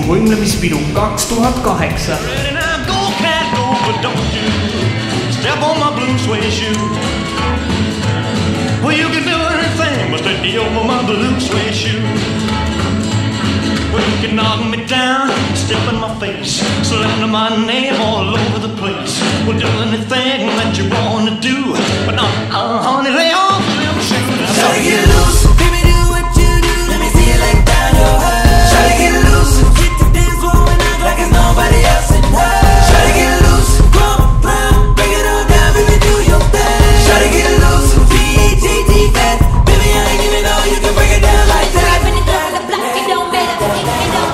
võimlemispidu 2008. Step on my blue suede shoe. Well, you can do anything but stay over my blue suede shoe. Well, you can knock me down, step in my face, slander my name all over the place. Well, do anything that you want to do, but not, honey, lay off them shoes. Try to get loose, baby, do what you do. Let me see you like down your heart. Try to get loose, hit the dance floor and act like it's nobody else in her. Try to get loose, crump round, break it all down, baby, do your thing. Try to get loose, P-A-T-T fat, baby, I ain't even know you can break it down like that. When you throw the block, it don't matter, it don't matter.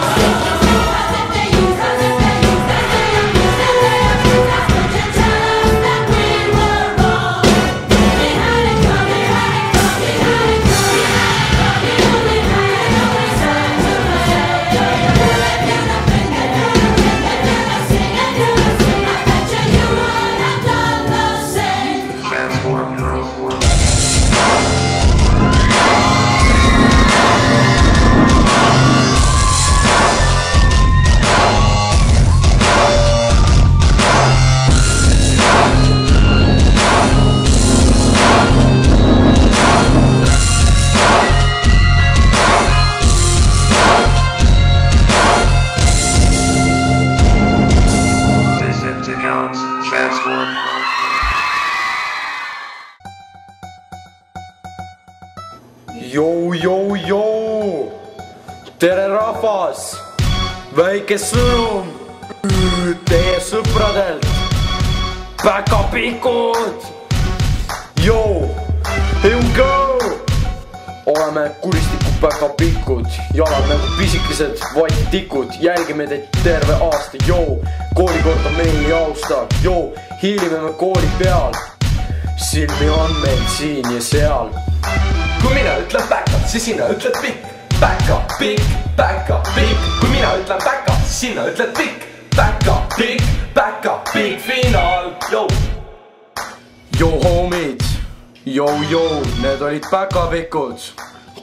Joo! Tere rahvas! Väike sõnum teie sõpradelt! Päkapikud! Joo! Here we go! Oleme kuristiku päkapikud, jalad nagu pisikesed vatttikud, jälgime teid terve aasta, joo! Koolikord on meil ei austa, joo! Hiilime me kooli peal, silmi on meil siin ja seal. Kui mina ütlen päka, siis sina ütled pikk. Päka, pikk, päka, pikk. Kui mina ütlen päka, siis sina ütled pikk. Päka, pikk, finaal, joo. Joo homid, joo, need olid päkapikud,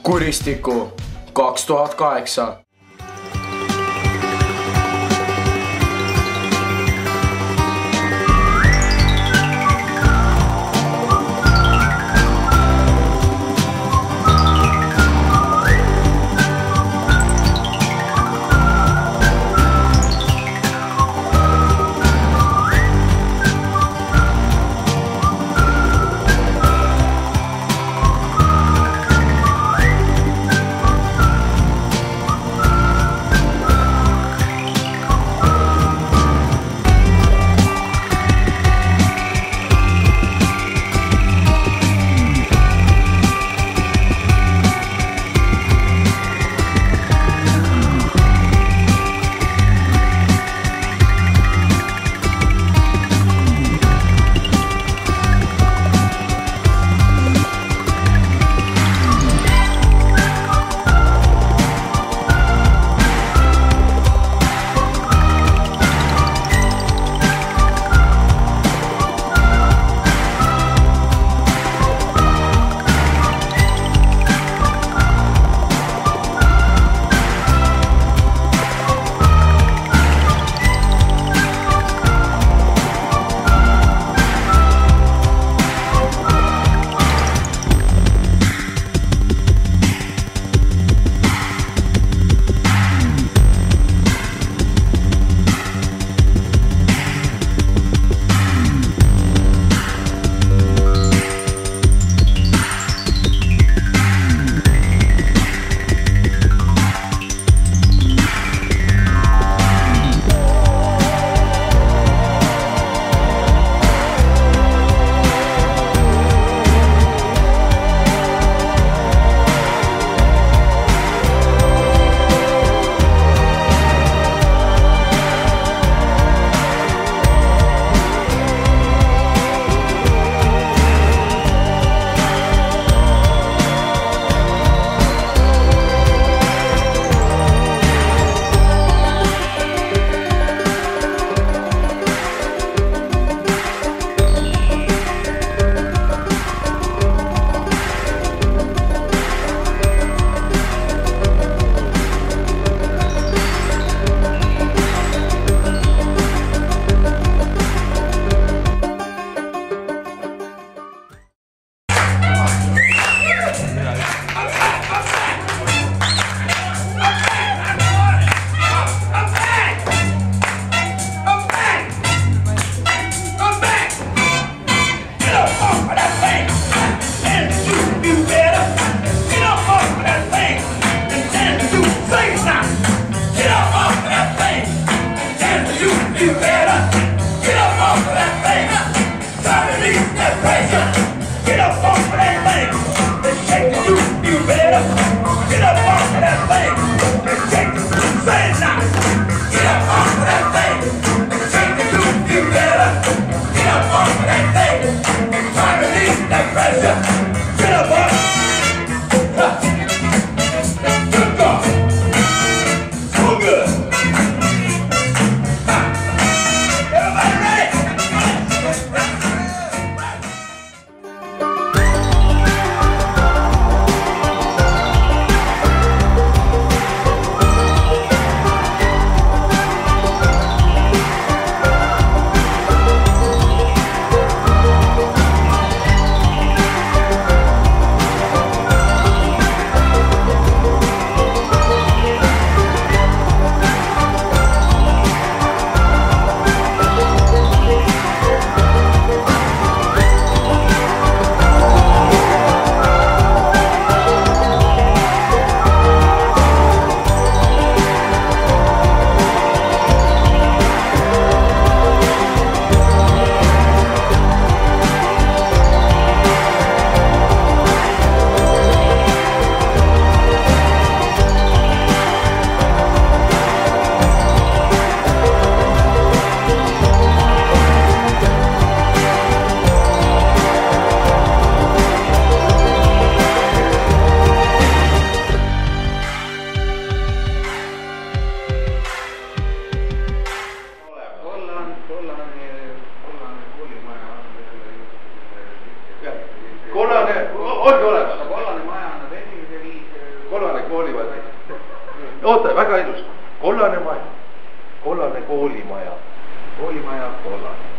kuristiku 2008. ongi olemas. kollane maja annab esimese viis. kollane koolimaja. oota, väga ilus. kollane maja, kollane koolimaja, koolimaja kollane.